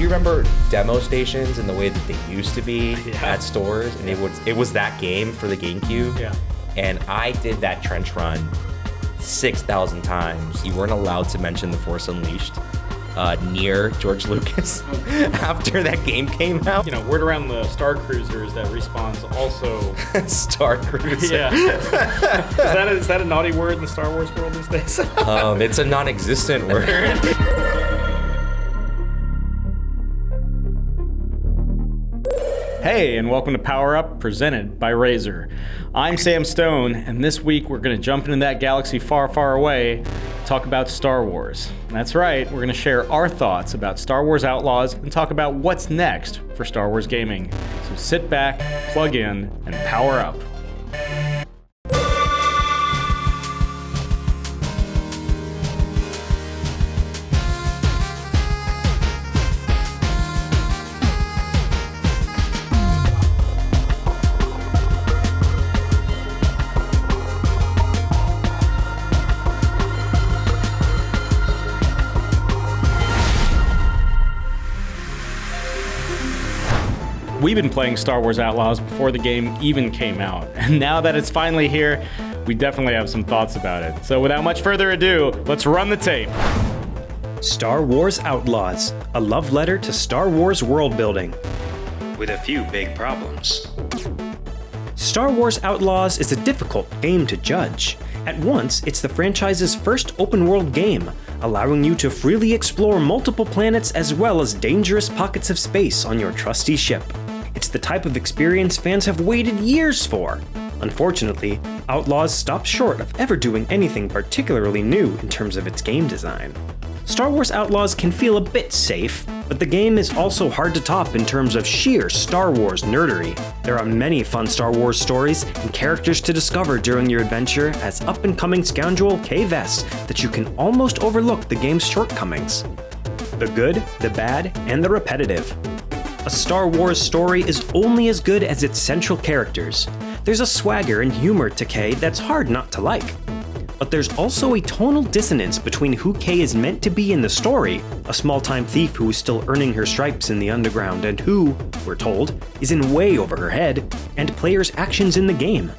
Do you remember demo stations and the way that they used to be at stores? And it was that game for the GameCube. Yeah. And I did that trench run 6,000 times. You weren't allowed to mention The Force Unleashed near George Lucas after that game came out. You know, word around the Star Cruiser is that Respawn's also... Star Cruiser. Yeah. Is that a naughty word in the Star Wars world these days? It's a non-existent word. Hey, and welcome to Power Up, presented by Razer. I'm Sam Stone, and this week we're going to jump into that galaxy far, far away, talk about Star Wars. That's right, we're going to share our thoughts about Star Wars Outlaws and talk about what's next for Star Wars gaming. So sit back, plug in, and power up. We've been playing Star Wars Outlaws before the game even came out, and now that it's finally here, we definitely have some thoughts about it. So without much further ado, let's run the tape. Star Wars Outlaws, a love letter to Star Wars world building, with a few big problems. Star Wars Outlaws is a difficult game to judge. At once, it's the franchise's first open-world game, allowing you to freely explore multiple planets as well as dangerous pockets of space on your trusty ship. It's the type of experience fans have waited years for. Unfortunately, Outlaws stops short of ever doing anything particularly new in terms of its game design. Star Wars Outlaws can feel a bit safe, but the game is also hard to top in terms of sheer Star Wars nerdery. There are many fun Star Wars stories and characters to discover during your adventure as up-and-coming scoundrel Kay Vess that you can almost overlook the game's shortcomings. The good, the bad, and the repetitive. A Star Wars story is only as good as its central characters. There's a swagger and humor to Kay that's hard not to like. But there's also a tonal dissonance between who Kay is meant to be in the story, a small-time thief who is still earning her stripes in the underground and who, we're told, is in way over her head, and players' actions in the game.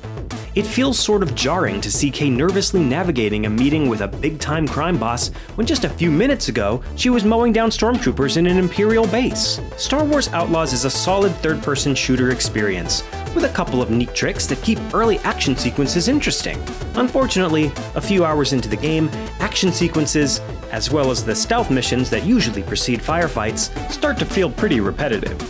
It feels sort of jarring to see Kay nervously navigating a meeting with a big-time crime boss when just a few minutes ago she was mowing down stormtroopers in an Imperial base. Star Wars Outlaws is a solid third-person shooter experience, with a couple of neat tricks that keep early action sequences interesting. Unfortunately, a few hours into the game, action sequences, as well as the stealth missions that usually precede firefights, start to feel pretty repetitive.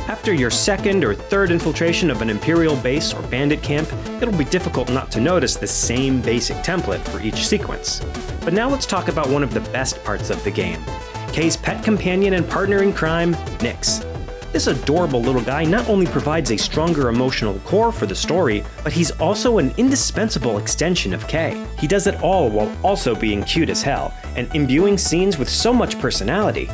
After your second or third infiltration of an Imperial base or bandit camp, it'll be difficult not to notice the same basic template for each sequence. But now let's talk about one of the best parts of the game. Kay's pet companion and partner in crime, Nix. This adorable little guy not only provides a stronger emotional core for the story, but he's also an indispensable extension of Kay. He does it all while also being cute as hell, and imbuing scenes with so much personality.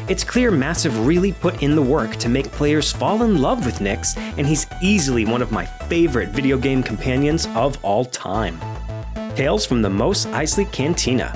It's clear Massive really put in the work to make players fall in love with Nix, and he's easily one of my favorite video game companions of all time. Tales from the Mos Eisley Cantina.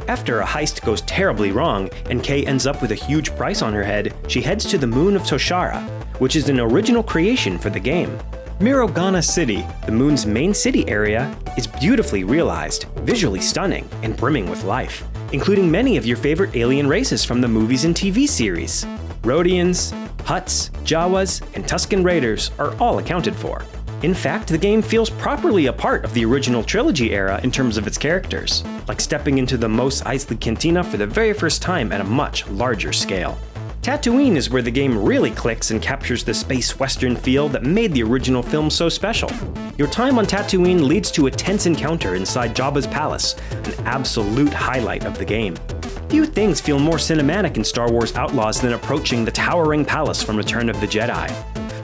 After a heist goes terribly wrong, and Kay ends up with a huge price on her head, she heads to the moon of Toshara, which is an original creation for the game. Mirogana City, the moon's main city area, is beautifully realized, visually stunning, and brimming with life, including many of your favorite alien races from the movies and TV series. Rhodians, Hutts, Jawas, and Tusken Raiders are all accounted for. In fact, the game feels properly a part of the original trilogy era in terms of its characters, like stepping into the Mos Eisley Cantina for the very first time at a much larger scale. Tatooine is where the game really clicks and captures the space western feel that made the original film so special. Your time on Tatooine leads to a tense encounter inside Jabba's palace, an absolute highlight of the game. Few things feel more cinematic in Star Wars Outlaws than approaching the towering palace from Return of the Jedi.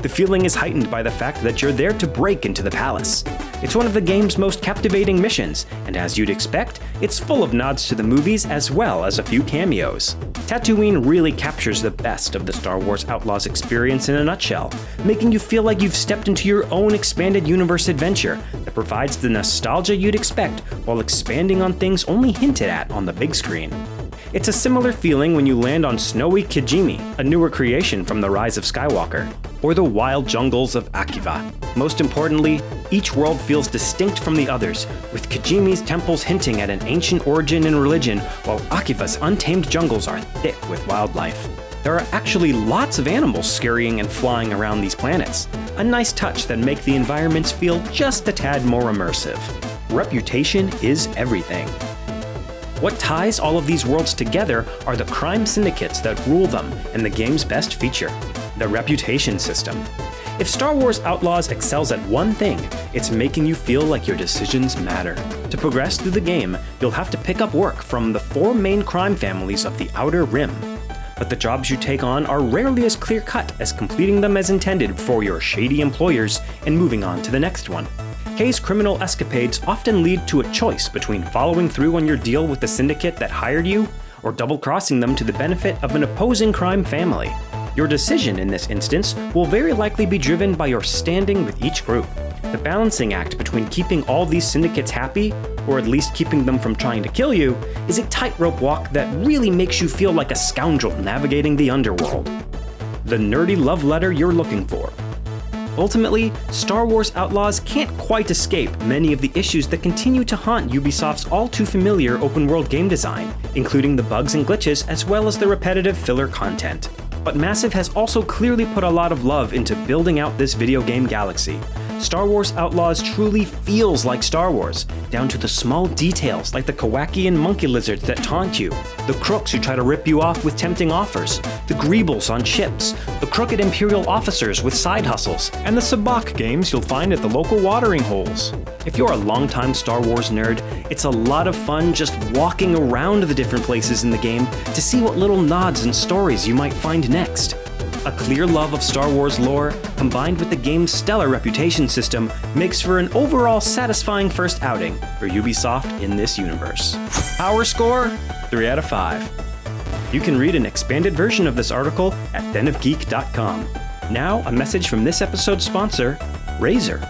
The feeling is heightened by the fact that you're there to break into the palace. It's one of the game's most captivating missions, and as you'd expect, it's full of nods to the movies as well as a few cameos. Tatooine really captures the best of the Star Wars Outlaws experience in a nutshell, making you feel like you've stepped into your own expanded universe adventure that provides the nostalgia you'd expect while expanding on things only hinted at on the big screen. It's a similar feeling when you land on snowy Kijimi, a newer creation from The Rise of Skywalker, or the wild jungles of Akiva. Most importantly, each world feels distinct from the others, with Kijimi's temples hinting at an ancient origin and religion, while Akiva's untamed jungles are thick with wildlife. There are actually lots of animals scurrying and flying around these planets, a nice touch that make the environments feel just a tad more immersive. Reputation is everything. What ties all of these worlds together are the crime syndicates that rule them and the game's best feature, the reputation system. If Star Wars Outlaws excels at one thing, it's making you feel like your decisions matter. To progress through the game, you'll have to pick up work from the 4 main crime families of the Outer Rim. But the jobs you take on are rarely as clear-cut as completing them as intended for your shady employers and moving on to the next one. Kay's criminal escapades often lead to a choice between following through on your deal with the syndicate that hired you, or double-crossing them to the benefit of an opposing crime family. Your decision in this instance will very likely be driven by your standing with each group. The balancing act between keeping all these syndicates happy, or at least keeping them from trying to kill you, is a tightrope walk that really makes you feel like a scoundrel navigating the underworld. The nerdy love letter you're looking for. Ultimately, Star Wars Outlaws can't quite escape many of the issues that continue to haunt Ubisoft's all-too-familiar open-world game design, including the bugs and glitches as well as the repetitive filler content. But Massive has also clearly put a lot of love into building out this video game galaxy. Star Wars Outlaws truly feels like Star Wars, down to the small details like the Kowakian monkey lizards that taunt you, the crooks who try to rip you off with tempting offers, the greebles on ships, the crooked Imperial officers with side hustles, and the sabacc games you'll find at the local watering holes. If you're a longtime Star Wars nerd, it's a lot of fun just walking around the different places in the game to see what little nods and stories you might find next. A clear love of Star Wars lore, combined with the game's stellar reputation system, makes for an overall satisfying first outing for Ubisoft in this universe. Power score? 3 out of 5. You can read an expanded version of this article at denofgeek.com. Now, a message from this episode's sponsor, Razer.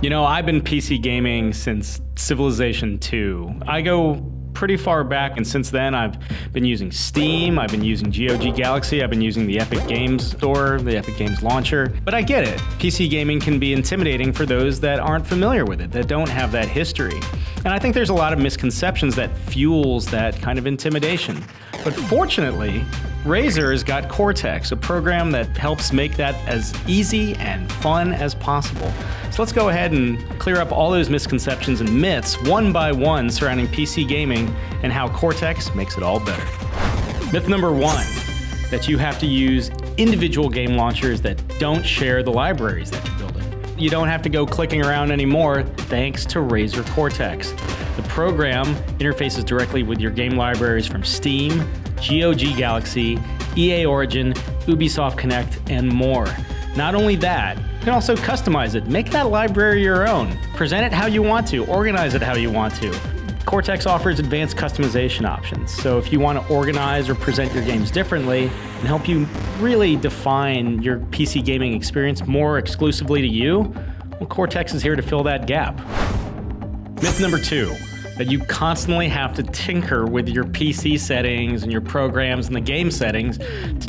You know, I've been PC gaming since Civilization 2. I go pretty far back, and since then I've been using Steam, I've been using GOG Galaxy, I've been using the Epic Games Store, the Epic Games Launcher. But I get it. PC gaming can be intimidating for those that aren't familiar with it, that don't have that history. And I think there's a lot of misconceptions that fuels that kind of intimidation. But fortunately, Razer has got Cortex, a program that helps make that as easy and fun as possible. So let's go ahead and clear up all those misconceptions and myths one by one surrounding PC gaming and how Cortex makes it all better. Myth number 1, that you have to use individual game launchers that don't share the libraries that you're building. You don't have to go clicking around anymore thanks to Razer Cortex. The program interfaces directly with your game libraries from Steam, GOG Galaxy, EA Origin, Ubisoft Connect, and more. Not only that, you can also customize it, make that library your own, present it how you want to, organize it how you want to. Cortex offers advanced customization options, so if you want to organize or present your games differently and help you really define your PC gaming experience more exclusively to you, well, Cortex is here to fill that gap. Myth number 2, that you constantly have to tinker with your PC settings and your programs and the game settings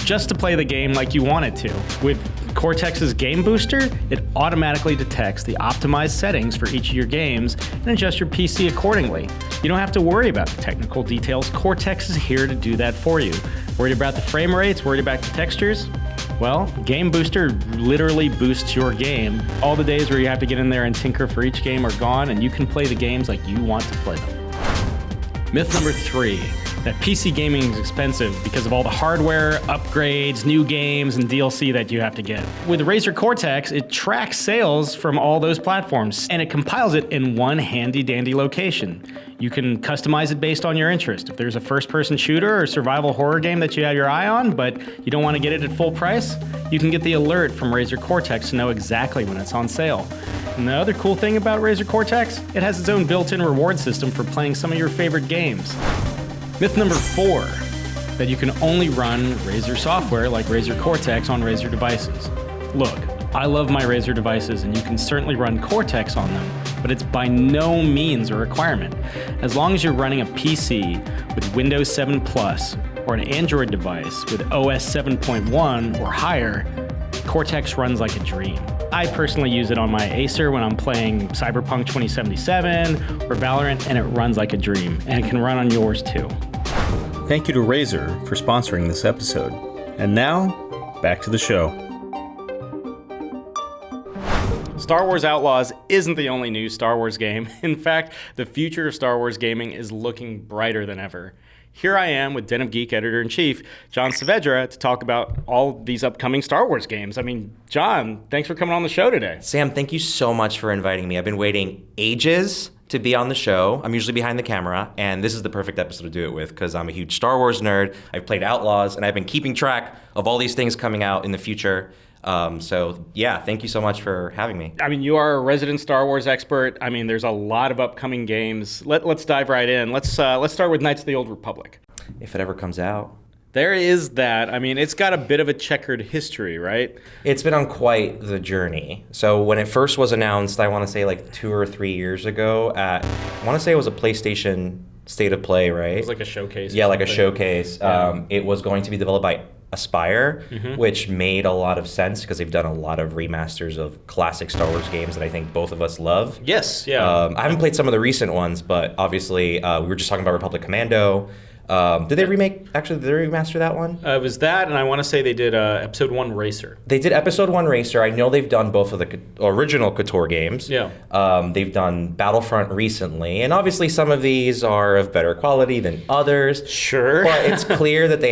just to play the game like you want it to. With Cortex's Game Booster, it automatically detects the optimized settings for each of your games and adjusts your PC accordingly. You don't have to worry about the technical details. Cortex is here to do that for you. Worried about the frame rates? Worried about the textures? Well, Game Booster literally boosts your game. All the days where you have to get in there and tinker for each game are gone, and you can play the games like you want to play them. Myth number 3, that PC gaming is expensive because of all the hardware, upgrades, new games, and DLC that you have to get. With Razer Cortex, it tracks sales from all those platforms, and it compiles it in one handy-dandy location. You can customize it based on your interest. If there's a first-person shooter or survival horror game that you have your eye on, but you don't want to get it at full price, you can get the alert from Razer Cortex to know exactly when it's on sale. And the other cool thing about Razer Cortex, it has its own built-in reward system for playing some of your favorite games. Myth number 4, that you can only run Razer software like Razer Cortex on Razer devices. Look, I love my Razer devices, and you can certainly run Cortex on them, but it's by no means a requirement. As long as you're running a PC with Windows 7 Plus or an Android device with OS 7.1 or higher, Cortex runs like a dream. I personally use it on my Acer when I'm playing Cyberpunk 2077 or Valorant, and it runs like a dream, and it can run on yours too. Thank you to Razer for sponsoring this episode. And now, back to the show. Star Wars Outlaws isn't the only new Star Wars game. In fact, the future of Star Wars gaming is looking brighter than ever. Here I am with Den of Geek Editor-in-Chief, John Saavedra, to talk about all these upcoming Star Wars games. I mean, John, thanks for coming on the show today. Sam, thank you so much for inviting me. I've been waiting ages to be on the show. I'm usually behind the camera, and this is the perfect episode to do it with because I'm a huge Star Wars nerd. I've played Outlaws, and I've been keeping track of all these things coming out in the future. So yeah, thank you so much for having me. I mean, you are a resident Star Wars expert. I mean, there's a lot of upcoming games. Let's dive right in. Let's start with Knights of the Old Republic. If it ever comes out. There is that. I mean, it's got a bit of a checkered history, right? It's been on quite the journey. So when it first was announced, I want to say like 2 or 3 years ago I want to say it was a PlayStation State of Play, right? It was like a showcase. Yeah, like a showcase. Yeah. It was going to be developed by Aspire, which made a lot of sense because they've done a lot of remasters of classic Star Wars games that I think both of us love. Yes, yeah. I haven't played some of the recent ones, but obviously we were just talking about Republic Commando. Did they remaster that one? It was that, and I want to say they did Episode 1 Racer. They did Episode 1 Racer. I know they've done both of the original KOTOR games. Yeah. They've done Battlefront recently, and obviously some of these are of better quality than others. Sure. But it's clear that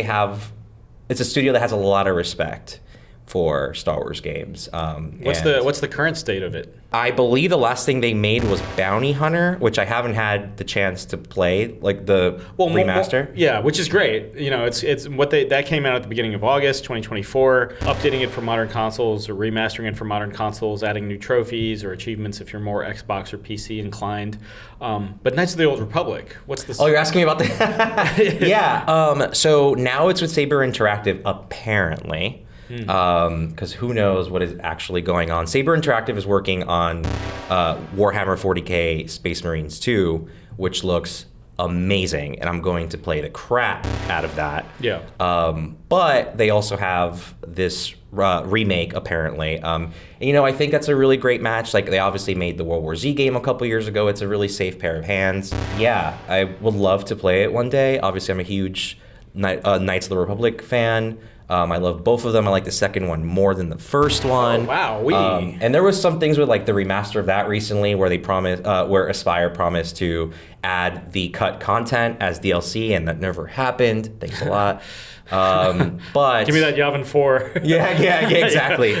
it's a studio that has a lot of respect for Star Wars games. What's the current state of it? I believe the last thing they made was Bounty Hunter, which I haven't had the chance to play, like the remaster. Yeah, which is great. You know, it's what that came out at the beginning of August 2024. Updating it for modern consoles or remastering it for modern consoles, adding new trophies or achievements if you're more Xbox or PC inclined. But Knights of the Old Republic, what's the? Oh, you're asking me about the? Yeah. So now it's with Saber Interactive, apparently. Because who knows what is actually going on. Saber Interactive is working on Warhammer 40k Space Marines 2, which looks amazing, and I'm going to play the crap out of that. Yeah. But they also have this remake, apparently. And, I think that's a really great match. Like, they obviously made the World War Z game a couple years ago. It's a really safe pair of hands. Yeah, I would love to play it one day. Obviously, I'm a huge Knights of the Republic fan. I love both of them. I like the second one more than the first one. Oh, wow. And there was some things with like the remaster of that recently where they where Aspire promised to add the cut content as DLC, and that never happened. Thanks a lot. But give me that Yavin 4. yeah, exactly.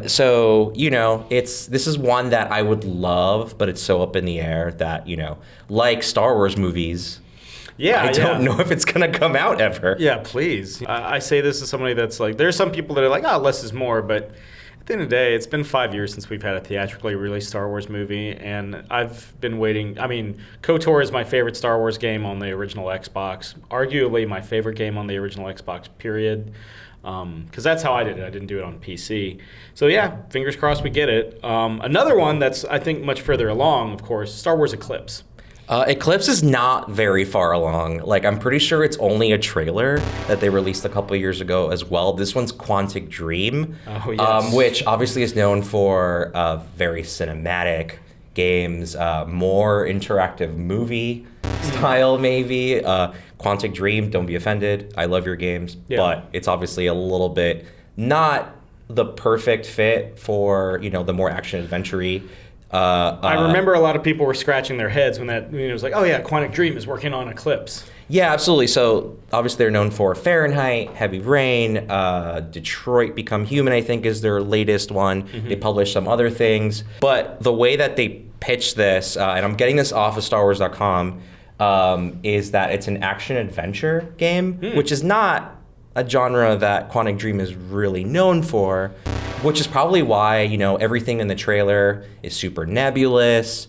So this is one that I would love, but it's so up in the air that like Star Wars movies. Yeah, I don't know if it's going to come out ever. Yeah, please. I say this as somebody that's like, there's some people that are like, less is more, but at the end of the day, it's been 5 years since we've had a theatrically released Star Wars movie, and I've been waiting. I mean, KOTOR is my favorite Star Wars game on the original Xbox, arguably my favorite game on the original Xbox, period. Because that's how I did it. I didn't do it on PC. So yeah, fingers crossed we get it. Another one that's, I think, much further along, of course, Star Wars Eclipse. Eclipse is not very far along. Like, I'm pretty sure it's only a trailer that they released a couple years ago as well. This one's Quantic Dream, which obviously is known for very cinematic games, more interactive movie style maybe. Quantic Dream, don't be offended. I love your games, but it's obviously a little bit not the perfect fit for, the more action-adventure-y. I remember a lot of people were scratching their heads when that it was like, oh yeah, Quantic Dream is working on Eclipse. Yeah, absolutely. So obviously they're known for Fahrenheit, Heavy Rain, Detroit Become Human, I think is their latest one. Mm-hmm. They published some other things. But the way that they pitch this, and I'm getting this off of StarWars.com, is that it's an action-adventure game, which is not a genre that Quantic Dream is really known for. Which is probably why, everything in the trailer is super nebulous.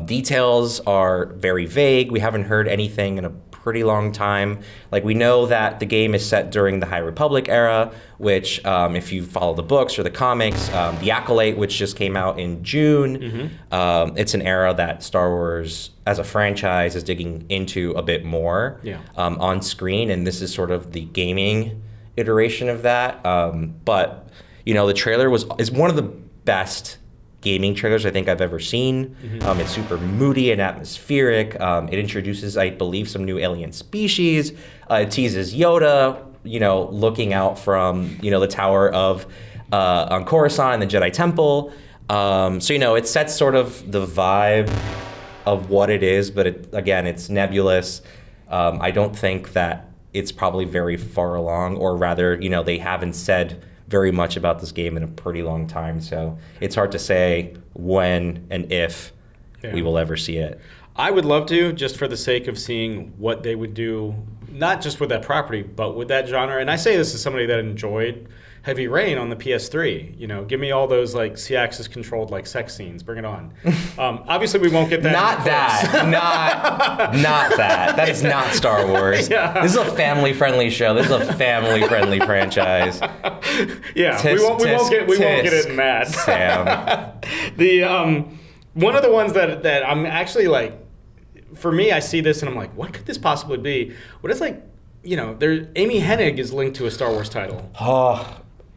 Details are very vague. We haven't heard anything in a pretty long time. Like, we know that the game is set during the High Republic era, which, if you follow the books or the comics, The Acolyte, which just came out in June, it's an era that Star Wars as a franchise is digging into a bit more on screen, and this is sort of the gaming iteration of that. But, you know, the trailer is one of the best gaming trailers I think I've ever seen. It's super moody and atmospheric. It introduces, I believe, some new alien species. It teases Yoda, you know, looking out from, you know, the tower of on Coruscant and the Jedi Temple. So, you know, it sets sort of the vibe of what it is, but it's nebulous. I don't think that it's probably very far along, or rather, you know, they haven't said very much about this game in a pretty long time, so it's hard to say when and if we will ever see it. I would love to, just for the sake of seeing what they would do, not just with that property, but with that genre. And I say this as somebody that enjoyed Heavy Rain on the PS3. You know, give me all those like C-axis controlled like sex scenes. Bring it on. Obviously, we won't get that. Not that. That is not Star Wars. This is a family-friendly show. This is a family-friendly franchise. We won't get it in that. Sam. One of the ones that I'm actually like, for me, I see this and I'm like, what could this possibly be? What is like, you know, Amy Hennig is linked to a Star Wars title.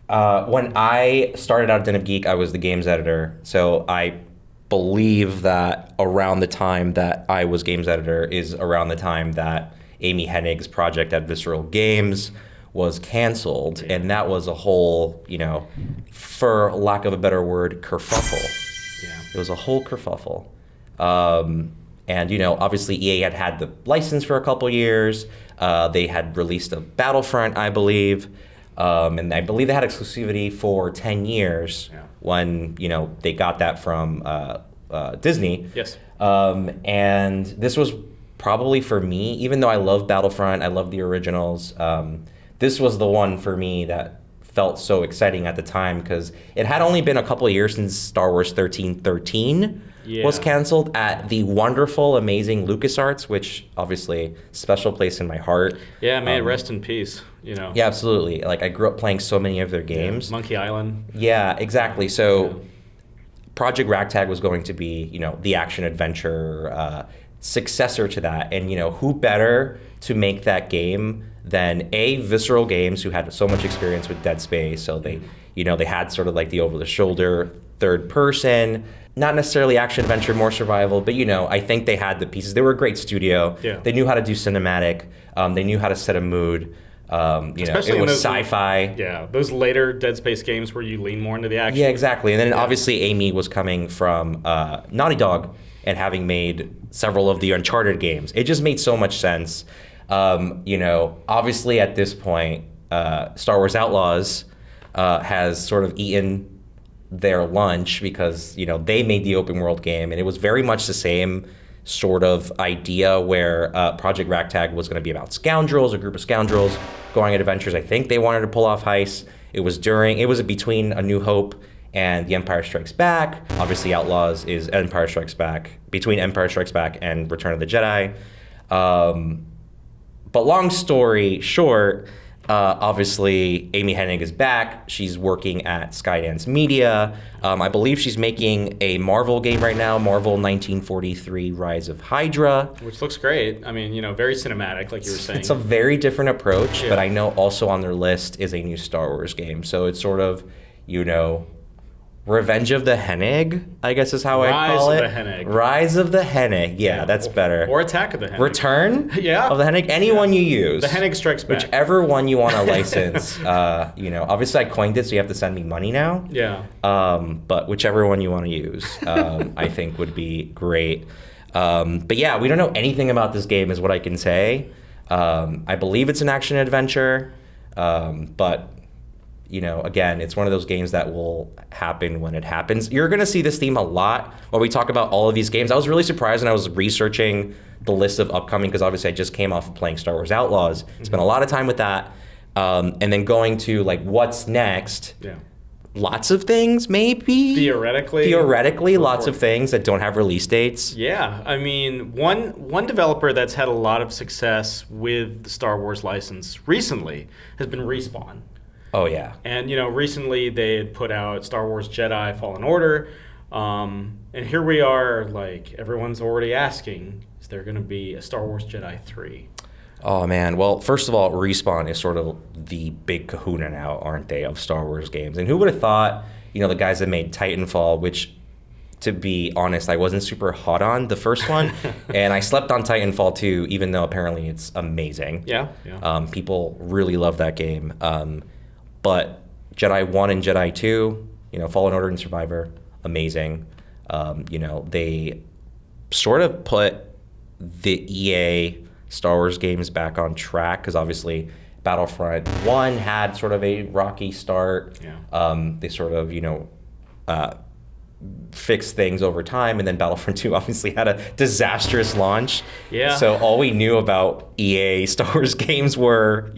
When I started out at Den of Geek, I was the games editor. So I believe that around the time that I was games editor is around the time that Amy Hennig's project at Visceral Games was canceled. And that was a whole, you know, for lack of a better word, kerfuffle. It was a whole kerfuffle. And, you know, obviously EA had the license for a couple years. They had released a Battlefront, I believe. And I believe they had exclusivity for 10 years when, you know, they got that from Disney. Yes. And this was probably for me, even though I love Battlefront, I love the originals, this was the one for me that felt so exciting at the time, because it had only been a couple of years since Star Wars 1313 was canceled at the wonderful, amazing LucasArts, which obviously special place in my heart. Yeah, may it rest in peace, you know. Yeah, absolutely. Like, I grew up playing so many of their games. Monkey Island. Yeah, exactly. So Project Ragtag was going to be, you know, the action adventure successor to that. And, you know, who better to make that game than Visceral Games, who had so much experience with Dead Space. So they, you know, they had sort of like the over-the-shoulder third person, not necessarily action adventure, more survival, but, you know, I think they had the pieces. They were a great studio. Yeah. They knew how to do cinematic. They knew how to set a mood. You know, it was sci-fi. Yeah, those later Dead Space games where you lean more into the action. Yeah, exactly. And then obviously Amy was coming from Naughty Dog and having made several of the Uncharted games. It just made so much sense. You know, obviously at this point, Star Wars Outlaws has sort of eaten their lunch, because, you know, they made the open world game, and it was very much the same sort of idea where Project Ragtag was going to be about scoundrels, a group of scoundrels going on adventures. I think they wanted to pull off heists. It was between A New Hope and The Empire Strikes Back. Obviously, Outlaws is Empire Strikes Back, between Empire Strikes Back and Return of the Jedi. But long story short, obviously, Amy Hennig is back. She's working at Skydance Media. I believe she's making a Marvel game right now, Marvel 1943 Rise of Hydra. Which looks great. I mean, you know, very cinematic, like you were saying. It's a very different approach, but I know also on their list is a new Star Wars game. So it's sort of, you know, Revenge of the Hennig, I guess is how I call it. Rise of the Hennig. Rise of the Hennig. Yeah, that's better. Or Attack of the Hennig. Return of the Hennig. Anyone you use. The Hennig Strikes Back. Whichever one you want to license. You know, obviously I coined it, so you have to send me money now. Yeah. But whichever one you want to use, I think would be great. But yeah, we don't know anything about this game is what I can say. I believe it's an action adventure, but you know, again, it's one of those games that will happen when it happens. You're going to see this theme a lot when we talk about all of these games. I was really surprised when I was researching the list of upcoming, because obviously I just came off of playing Star Wars Outlaws. Spent a lot of time with that. And then going to, like, what's next? Yeah. lots of things, maybe. Theoretically, lots of things that don't have release dates. Yeah, I mean, one developer that's had a lot of success with the Star Wars license recently has been Respawn. Oh yeah. And recently they had put out Star Wars Jedi Fallen Order, and here we are, like everyone's already asking, is there going to be a Star Wars Jedi 3? Oh man, well, first of all, Respawn is sort of the big kahuna now, aren't they, of Star Wars games? And who would have thought, the guys that made Titanfall, which, to be honest, I wasn't super hot on the first one, and I slept on Titanfall 2, even though apparently it's amazing. Yeah. People really love that game. But Jedi 1 and Jedi 2, Fallen Order and Survivor, amazing. They sort of put the EA Star Wars games back on track, because obviously Battlefront 1 had sort of a rocky start. Yeah. They sort of, fixed things over time, and then Battlefront 2 obviously had a disastrous launch. Yeah. So all we knew about EA Star Wars games were,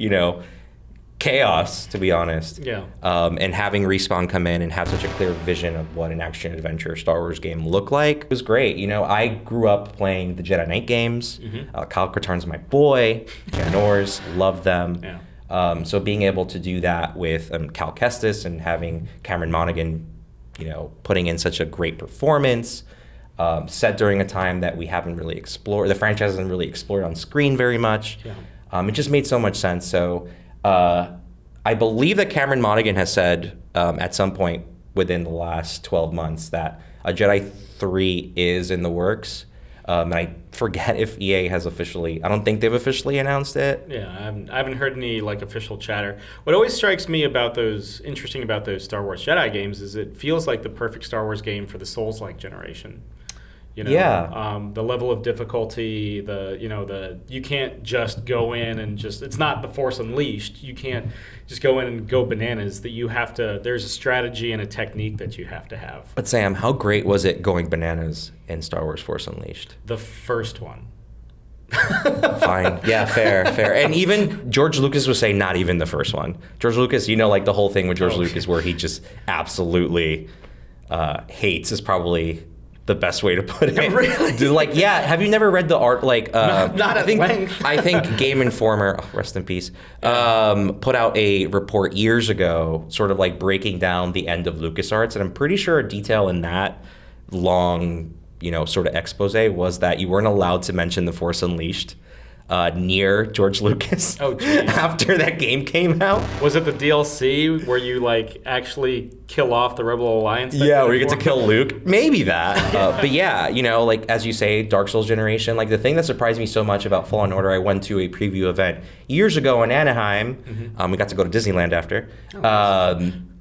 chaos, to be honest. Yeah. And having Respawn come in and have such a clear vision of what an action-adventure Star Wars game looked like was great. I grew up playing the Jedi Knight games. Kyle Katarn's my boy. Janors, love them. Yeah. So being able to do that with Cal Kestis and having Cameron Monaghan, putting in such a great performance, set during a time that we haven't really explored, the franchise hasn't really explored on screen very much. Yeah. It just made so much sense. So I believe that Cameron Monaghan has said at some point within the last 12 months that a Jedi 3 is in the works. And I forget if EA has officially, I don't think they've officially announced it. Yeah, I haven't heard any official chatter. What always strikes me interesting about those Star Wars Jedi games is it feels like the perfect Star Wars game for the Souls-like generation. The level of difficulty, you can't just go in and it's not the Force Unleashed. You can't just go in and go bananas. There's a strategy and a technique that you have to have. But Sam, how great was it going bananas in Star Wars Force Unleashed? The first one. Fine. Yeah, fair. And even George Lucas was saying not even the first one. George Lucas, like the whole thing with George Lucas where he just absolutely hates is probably the best way to put it. Really? Have you never read the art? Not at length. I think Game Informer, rest in peace, put out a report years ago, sort of breaking down the end of LucasArts, and I'm pretty sure a detail in that long, sort of expose was that you weren't allowed to mention the Force Unleashed near George Lucas after that game came out. Was it the DLC where you actually kill off the Rebel Alliance? Yeah, where you get to kill Luke. Maybe that. But yeah, as you say, Dark Souls generation, the thing that surprised me so much about Fallen Order, I went to a preview event years ago in Anaheim. We got to go to Disneyland after.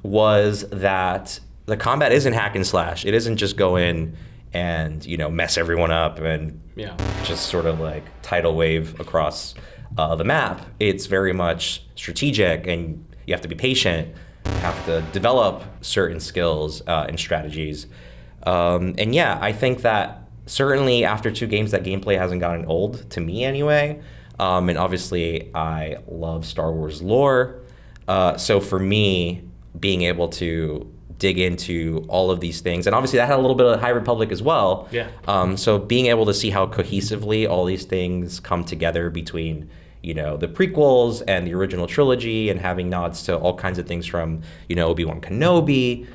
Was that the combat isn't hack and slash. It isn't just go in and mess everyone up and just sort of tidal wave across the map. It's very much strategic, and you have to be patient. You have to develop certain skills and strategies. And yeah, I think that certainly after 2 games, that gameplay hasn't gotten old, to me anyway. And obviously, I love Star Wars lore. So for me, being able to dig into all of these things, and obviously that had a little bit of High Republic as well. Yeah. So being able to see how cohesively all these things come together between, the prequels and the original trilogy, and having nods to all kinds of things from, Obi-Wan Kenobi,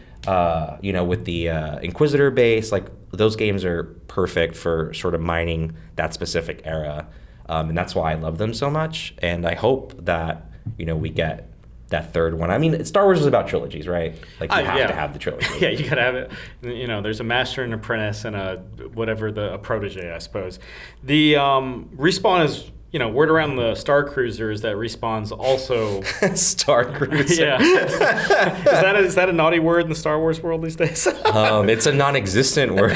with the Inquisitor base, those games are perfect for sort of mining that specific era. And that's why I love them so much. And I hope that, we get that third one. I mean, Star Wars is about trilogies, right? You have to have the trilogy. Yeah, you gotta have it. There's a master and apprentice and a protege, I suppose. The Respawn is, word around the Star Cruiser is that Respawn's also Star Cruiser. Yeah. Is that a naughty word in the Star Wars world these days? It's a non-existent word.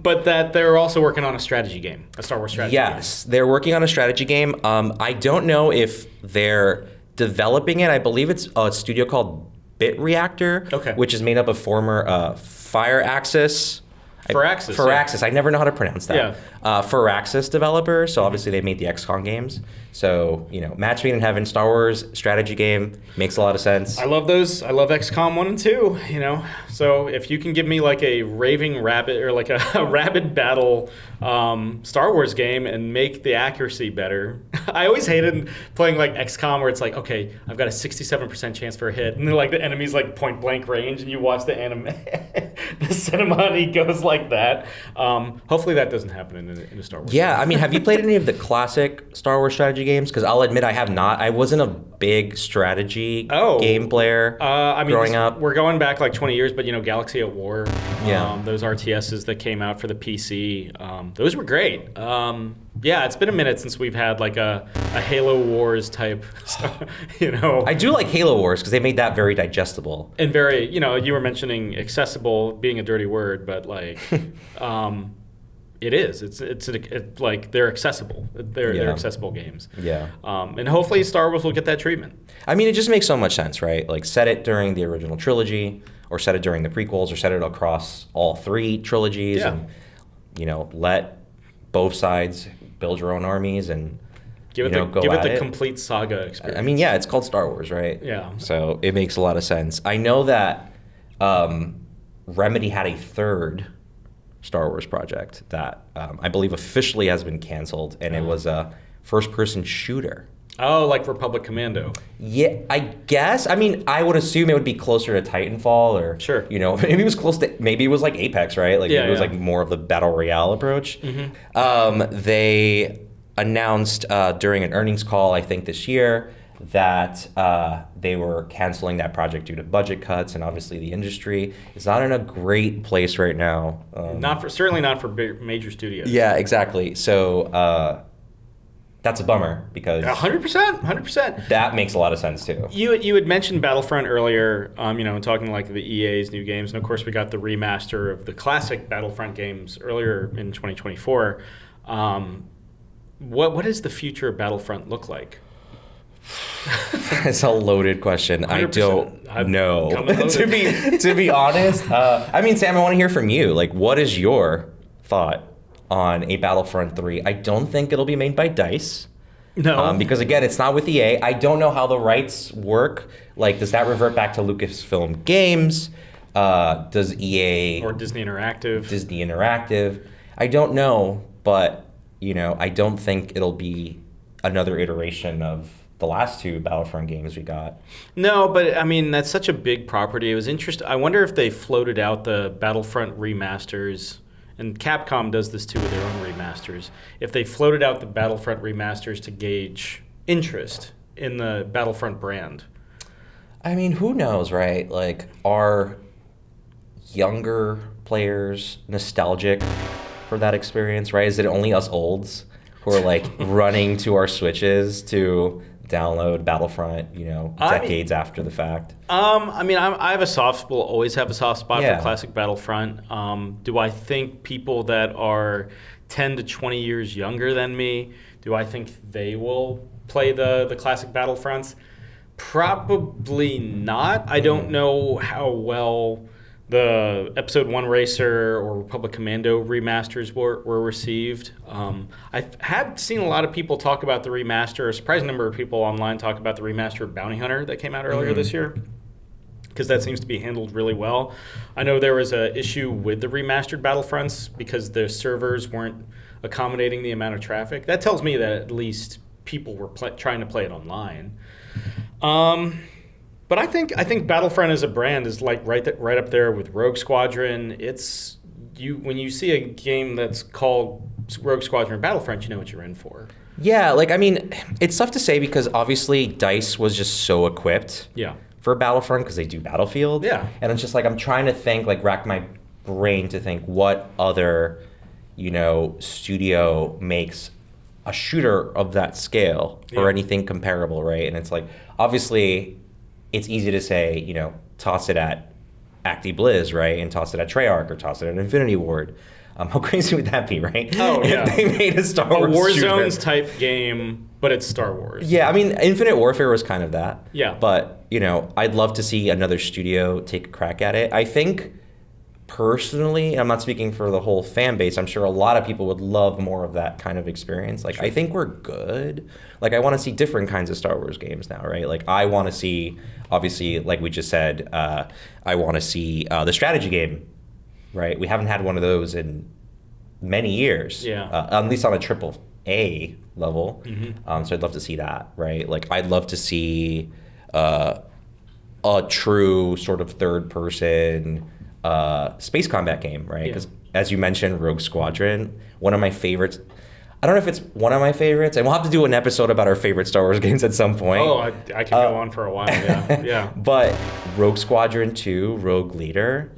But that they're also working on a strategy game, a Star Wars strategy game. Yes, they're working on a strategy game. I don't know if they're developing it. I believe it's a studio called Bit Reactor, which is made up of former Fire Axis Firaxis. Firaxis. I never know how to pronounce that. Yeah. Firaxis developer. So obviously they made the XCOM games. So, Match Made in Heaven, Star Wars strategy game makes a lot of sense. I love those. I love XCOM 1 and 2, So if you can give me like a raving rabbit or like a rabid battle Star Wars game and make the accuracy better. I always hated playing like XCOM where it's like, okay, I've got a 67% chance for a hit. And then like the enemy's like point blank range and you watch the the cinema and he goes like that. Hopefully that doesn't happen in a Star Wars game. I mean, have you played any of the classic Star Wars strategy games? Because I'll admit I have not. I wasn't a big strategy game player growing up. We're going back like 20 years, but Galaxy at War, Yeah. those RTSs that came out for the PC, those were great. It's been a minute since we've had like a Halo Wars type, I do like Halo Wars because they made that very digestible. And very, you were mentioning accessible being a dirty word, but like, it is. It's like they're accessible. They're accessible games. Yeah. And hopefully Star Wars will get that treatment. I mean, it just makes so much sense, right? Like set it during the original trilogy, or set it during the prequels, or set it across all three trilogies, and let both sides build your own armies and give it the complete saga experience. I mean, it's called Star Wars, right? Yeah. So it makes a lot of sense. I know that Remedy had a third Star Wars project that I believe officially has been canceled, and it was a first-person shooter. Oh, like Republic Commando. Yeah, I guess. I mean, I would assume it would be closer to Titanfall, or sure. Maybe it was close to. Maybe it was like Apex, right? Like it was like more of the battle royale approach. Mm-hmm. They announced during an earnings call, I think this year, that they were canceling that project due to budget cuts, and obviously the industry is not in a great place right now. Certainly not for major studios. Yeah, exactly. So. That's a bummer because 100%. That makes a lot of sense too. You had mentioned Battlefront earlier, talking like the EA's new games, and of course we got the remaster of the classic Battlefront games earlier in 2024. What does the future of Battlefront look like? It's a loaded question. 100%. I don't know. to be honest, I mean, Sam, I want to hear from you. Like, what is your thought on a Battlefront 3. I don't think it'll be made by DICE. No. Because again, it's not with EA. I don't know how the rights work. Like, does that revert back to Lucasfilm Games? Does EA... Or Disney Interactive. I don't know, but, I don't think it'll be another iteration of the last two Battlefront games we got. No, but, I mean, that's such a big property. It was interesting. I wonder if they floated out the Battlefront remasters... And Capcom does this too with their own remasters. If they floated out the Battlefront remasters to gauge interest in the Battlefront brand. I mean, who knows, right? Like, are younger players nostalgic for that experience, right? Is it only us olds who are like running to our Switches to download Battlefront, decades after the fact? I have a soft spot, always have a soft spot for classic Battlefront. Do I think people that are 10 to 20 years younger than me, do I think they will play the classic Battlefronts? Probably not. I don't know how well the Episode 1 Racer or Republic Commando remasters were received. I have seen a lot of people talk about the remaster, a surprising number of people online talk about the remaster of Bounty Hunter that came out earlier this year, because that seems to be handled really well. I know there was an issue with the remastered Battlefronts because the servers weren't accommodating the amount of traffic. That tells me that at least people were trying to play it online. But I think Battlefront as a brand is like right up there with Rogue Squadron. It's when you see a game that's called Rogue Squadron or Battlefront, you know what you're in for. Yeah, like, I mean, it's tough to say because obviously DICE was just so equipped for Battlefront because they do Battlefield. Yeah. And it's just like I'm trying to think, like rack my brain to think what other, studio makes a shooter of that scale or anything comparable, right? And it's like, obviously, it's easy to say, toss it at Acti Blizz, right? And toss it at Treyarch or toss it at Infinity Ward. How crazy would that be, right? Oh, yeah. If they made a Star Wars Warzones type game, but it's Star Wars. Yeah, I mean, Infinite Warfare was kind of that. Yeah. But, I'd love to see another studio take a crack at it. I think personally, I'm not speaking for the whole fan base, I'm sure a lot of people would love more of that kind of experience. Like, I think we're good. Like, I want to see different kinds of Star Wars games now, right? Like, I want to see, obviously, like we just said, I want to see the strategy game, right? We haven't had one of those in many years. Yeah. At least on a triple A level. So I'd love to see that, right? Like, I'd love to see a true sort of third-person space combat game, right? Because as you mentioned, Rogue Squadron, one of my favorites. I don't know if it's one of my favorites, and we'll have to do an episode about our favorite Star Wars games at some point. Oh, I can go on for a while, yeah. But Rogue Squadron 2, Rogue Leader,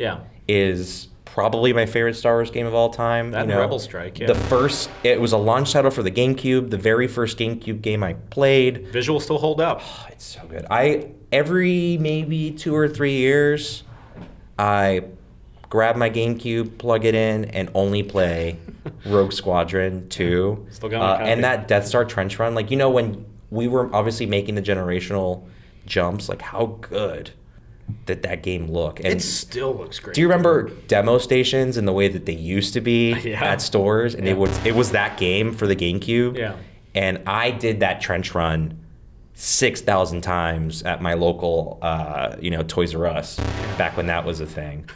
is probably my favorite Star Wars game of all time. That Rebel Strike, It was a launch title for the GameCube, the very first GameCube game I played. Visuals still hold up. Oh, it's so good. Every maybe 2 or 3 years, I grab my GameCube, plug it in, and only play Rogue Squadron 2. Still got my copy. And that Death Star trench run, like, when we were obviously making the generational jumps, like, how good did that game look? And it still looks great. do you remember demo stations and the way that they used to be at stores? And it was that game for the GameCube. Yeah. And I did that trench run 6,000 times at my local, Toys R Us back when that was a thing.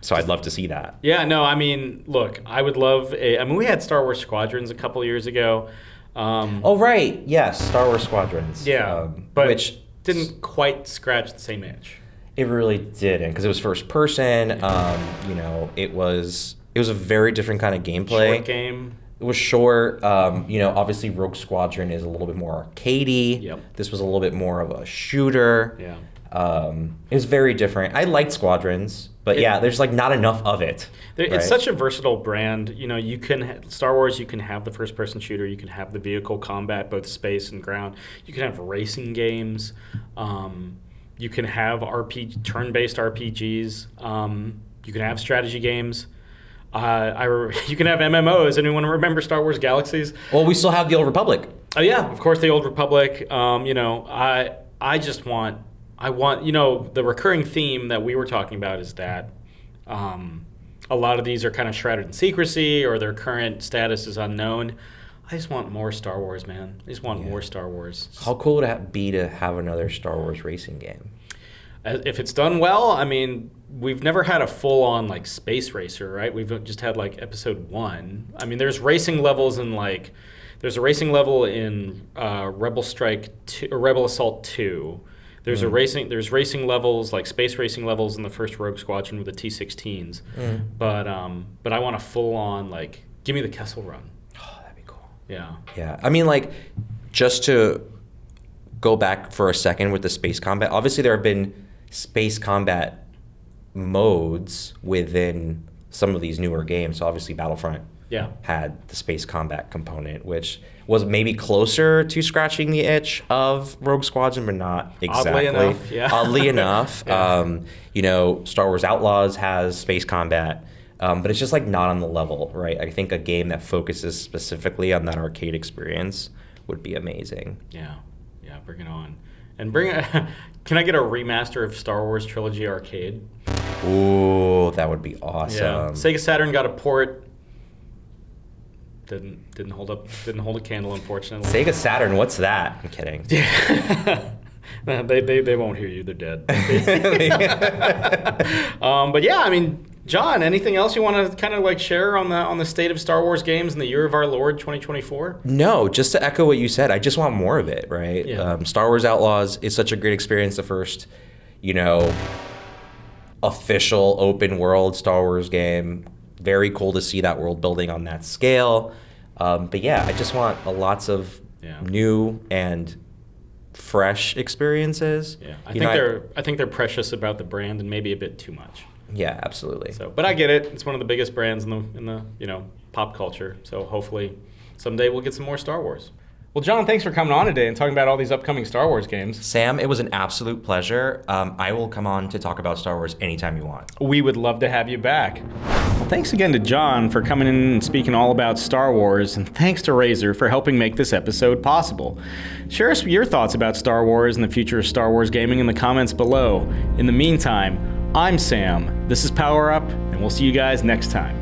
So I'd love to see that. Yeah, no, I mean, look, I would love we had Star Wars Squadrons a couple years ago. Oh, right. Yes, Star Wars Squadrons. Yeah, but which didn't quite scratch the same itch. It really didn't, because it was first person. It was a very different kind of gameplay. Short game. It was short. Obviously Rogue Squadron is a little bit more arcadey. Yep. This was a little bit more of a shooter. Yeah. It was very different. I liked Squadrons, but there's like not enough of it. It's such a versatile brand. You can Star Wars. You can have the first-person shooter. You can have the vehicle combat, both space and ground. You can have racing games. You can have turn-based RPGs. You can have strategy games. You can have MMOs. Anyone remember Star Wars Galaxies? Well, we still have the Old Republic. Oh yeah, of course, the Old Republic. I want the recurring theme that we were talking about is that a lot of these are kind of shrouded in secrecy, or their current status is unknown. I just want more Star Wars, man. I just want more Star Wars. How cool would it be to have another Star Wars racing game? If it's done well, I mean, we've never had a full-on like space racer, right? We've just had like episode 1. I mean, there's racing levels in there's a racing level in Rebel Strike 2, or Rebel Assault 2. There's there's racing levels, like space racing levels in the first Rogue Squadron with the T-16s. But I want a full-on, like, give me the Kessel Run. Oh, that'd be cool. Yeah. Yeah. I mean, like, just to go back for a second with the space combat, obviously there have been space combat modes within some of these newer games. So obviously Battlefront had the space combat component, which was maybe closer to scratching the itch of Rogue Squadron, but not exactly. Oddly enough. Star Wars Outlaws has space combat, but it's just like not on the level, right? I think a game that focuses specifically on that arcade experience would be amazing. Yeah, bring it on. And can I get a remaster of Star Wars Trilogy Arcade? Ooh, that would be awesome. Yeah. Sega Saturn got a port. Didn't hold a candle, unfortunately. Sega Saturn, what's that? I'm kidding. They won't hear you. They're dead. But yeah, I mean, John, anything else you want to kind of like share on the state of Star Wars games in the year of our Lord 2024? No, just to echo what you said, I just want more of it, right? Yeah. Star Wars Outlaws is such a great experience. The first, official open world Star Wars game. Very cool to see that world building on that scale. But yeah, I just want lots of new and fresh experiences. Yeah, I think they're precious about the brand and maybe a bit too much. Yeah, absolutely. So, but I get it. It's one of the biggest brands in the pop culture. So hopefully someday we'll get some more Star Wars. Well, John, thanks for coming on today and talking about all these upcoming Star Wars games. Sam, it was an absolute pleasure. I will come on to talk about Star Wars anytime you want. We would love to have you back. Well, thanks again to John for coming in and speaking all about Star Wars, and thanks to Razer for helping make this episode possible. Share us your thoughts about Star Wars and the future of Star Wars gaming in the comments below. In the meantime, I'm Sam. This is Power Up, and we'll see you guys next time.